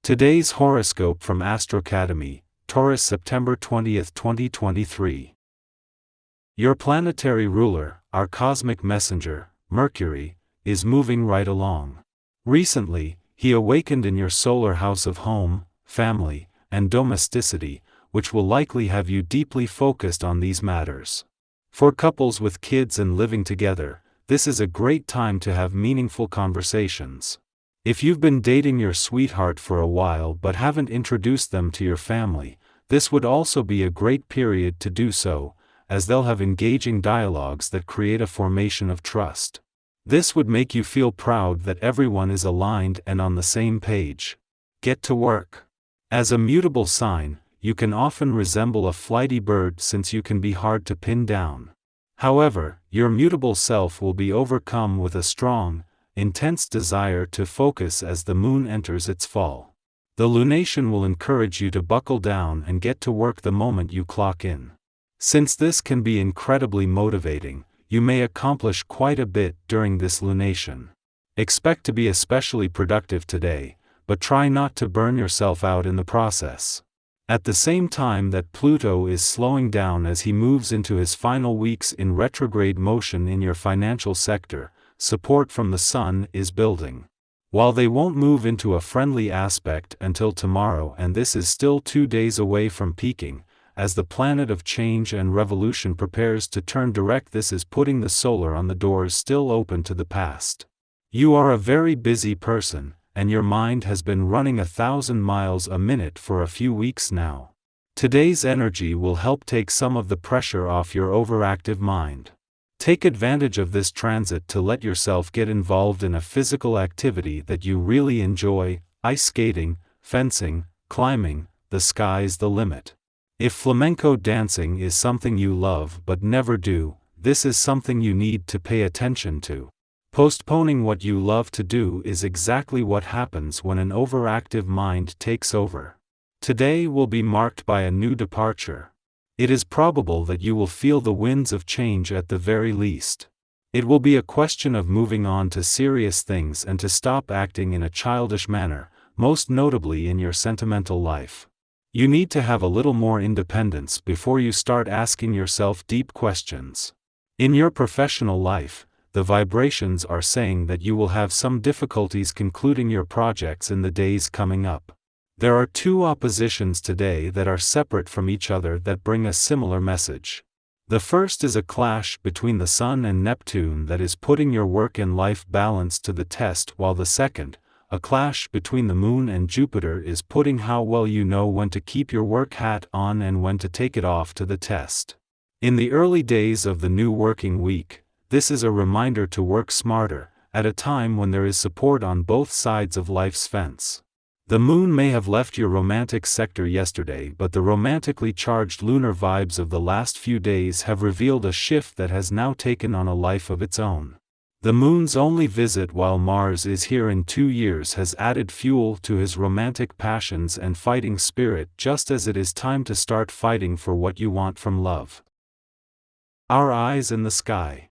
Today's horoscope from Astro Academy, Taurus, September 20th, 2023. Your planetary ruler, our cosmic messenger, Mercury, is moving right along. Recently, he awakened in your solar house of home, family, and domesticity, which will likely have you deeply focused on these matters. For couples with kids and living together, this is a great time to have meaningful conversations. If you've been dating your sweetheart for a while but haven't introduced them to your family, this would also be a great period to do so, as they'll have engaging dialogues that create a formation of trust. This would make you feel proud that everyone is aligned and on the same page. Get to work. As a mutable sign, you can often resemble a flighty bird since you can be hard to pin down. However, your mutable self will be overcome with a strong, intense desire to focus as the moon enters its fall. The lunation will encourage you to buckle down and get to work the moment you clock in. Since this can be incredibly motivating, you may accomplish quite a bit during this lunation. Expect to be especially productive today, but try not to burn yourself out in the process. At the same time that Pluto is slowing down as he moves into his final weeks in retrograde motion in your financial sector, support from the Sun is building. While they won't move into a friendly aspect until tomorrow, and this is still 2 days away from peaking, as the planet of change and revolution prepares to turn direct, this is putting the solar on the doors still open to the past. You are a very busy person, and your mind has been running 1,000 miles a minute for a few weeks now. Today's energy will help take some of the pressure off your overactive mind. Take advantage of this transit to let yourself get involved in a physical activity that you really enjoy: ice skating, fencing, climbing. The sky's the limit. If flamenco dancing is something you love but never do, this is something you need to pay attention to. Postponing what you love to do is exactly what happens when an overactive mind takes over. Today will be marked by a new departure. It is probable that you will feel the winds of change at the very least. It will be a question of moving on to serious things and to stop acting in a childish manner, most notably in your sentimental life. You need to have a little more independence before you start asking yourself deep questions. In your professional life, the vibrations are saying that you will have some difficulties concluding your projects in the days coming up. There are two oppositions today that are separate from each other that bring a similar message. The first is a clash between the Sun and Neptune that is putting your work and life balance to the test, while the second, a clash between the Moon and Jupiter, is putting how well you know when to keep your work hat on and when to take it off to the test. In the early days of the new working week, this is a reminder to work smarter, at a time when there is support on both sides of life's fence. The moon may have left your romantic sector yesterday, but the romantically charged lunar vibes of the last few days have revealed a shift that has now taken on a life of its own. The moon's only visit while Mars is here in 2 years has added fuel to his romantic passions and fighting spirit, just as it is time to start fighting for what you want from love. Our eyes in the sky.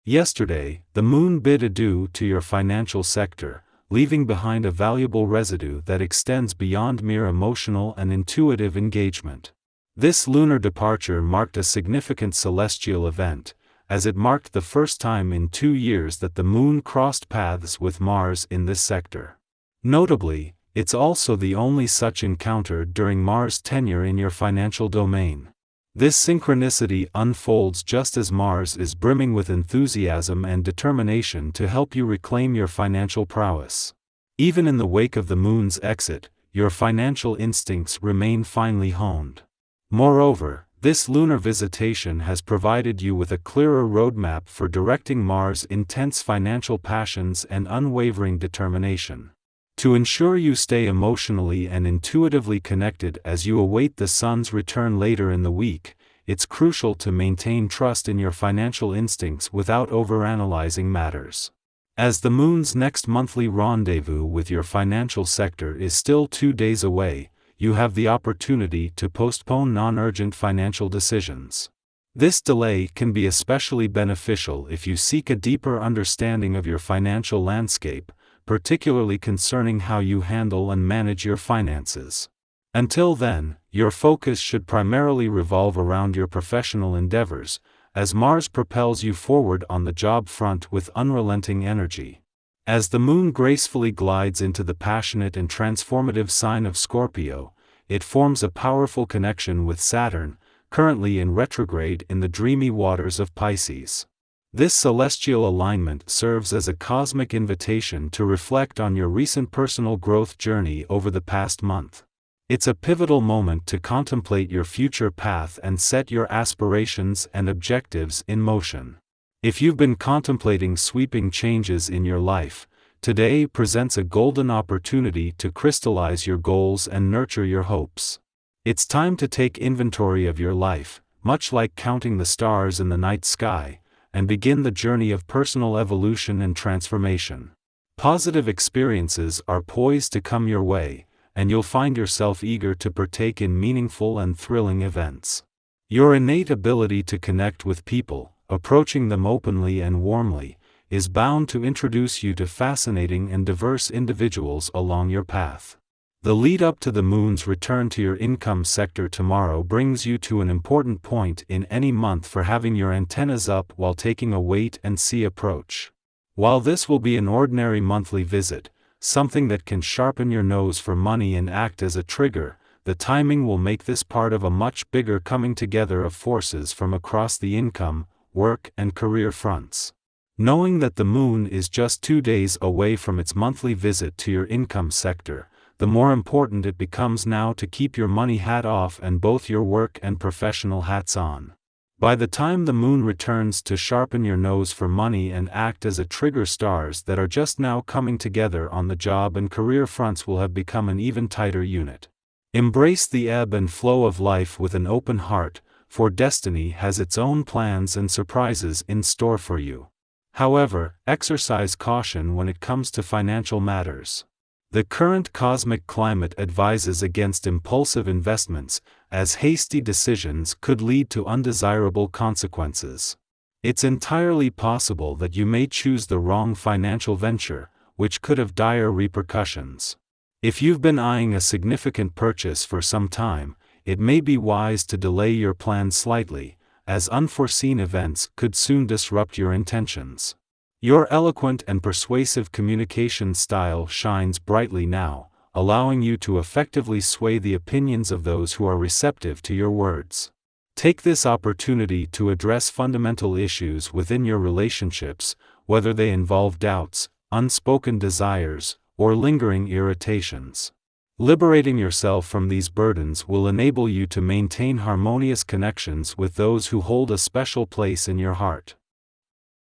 Yesterday, the moon bid adieu to your financial sector, leaving behind a valuable residue that extends beyond mere emotional and intuitive engagement. This lunar departure marked a significant celestial event, as it marked the first time in 2 years that the moon crossed paths with Mars in this sector. Notably, it's also the only such encounter during Mars' tenure in your financial domain. This synchronicity unfolds just as Mars is brimming with enthusiasm and determination to help you reclaim your financial prowess. Even in the wake of the moon's exit, your financial instincts remain finely honed. Moreover, this lunar visitation has provided you with a clearer roadmap for directing Mars' intense financial passions and unwavering determination. To ensure you stay emotionally and intuitively connected as you await the Sun's return later in the week, it's crucial to maintain trust in your financial instincts without overanalyzing matters. As the moon's next monthly rendezvous with your financial sector is still 2 days away, you have the opportunity to postpone non-urgent financial decisions. This delay can be especially beneficial if you seek a deeper understanding of your financial landscape, particularly concerning how you handle and manage your finances. Until then, your focus should primarily revolve around your professional endeavors, as Mars propels you forward on the job front with unrelenting energy. As the moon gracefully glides into the passionate and transformative sign of Scorpio, it forms a powerful connection with Saturn, currently in retrograde in the dreamy waters of Pisces. This celestial alignment serves as a cosmic invitation to reflect on your recent personal growth journey over the past month. It's a pivotal moment to contemplate your future path and set your aspirations and objectives in motion. If you've been contemplating sweeping changes in your life, today presents a golden opportunity to crystallize your goals and nurture your hopes. It's time to take inventory of your life, much like counting the stars in the night sky, and begin the journey of personal evolution and transformation. Positive experiences are poised to come your way, and you'll find yourself eager to partake in meaningful and thrilling events. Your innate ability to connect with people, approaching them openly and warmly, is bound to introduce you to fascinating and diverse individuals along your path. The lead up to the moon's return to your income sector tomorrow brings you to an important point in any month for having your antennas up while taking a wait-and-see approach. While this will be an ordinary monthly visit, something that can sharpen your nose for money and act as a trigger, the timing will make this part of a much bigger coming together of forces from across the income, work, and career fronts. Knowing that the moon is just 2 days away from its monthly visit to your income sector, the more important it becomes now to keep your money hat off and both your work and professional hats on. By the time the moon returns to sharpen your nose for money and act as a trigger, stars that are just now coming together on the job and career fronts will have become an even tighter unit. Embrace the ebb and flow of life with an open heart, for destiny has its own plans and surprises in store for you. However, exercise caution when it comes to financial matters. The current cosmic climate advises against impulsive investments, as hasty decisions could lead to undesirable consequences. It's entirely possible that you may choose the wrong financial venture, which could have dire repercussions. If you've been eyeing a significant purchase for some time, it may be wise to delay your plans slightly, as unforeseen events could soon disrupt your intentions. Your eloquent and persuasive communication style shines brightly now, allowing you to effectively sway the opinions of those who are receptive to your words. Take this opportunity to address fundamental issues within your relationships, whether they involve doubts, unspoken desires, or lingering irritations. Liberating yourself from these burdens will enable you to maintain harmonious connections with those who hold a special place in your heart.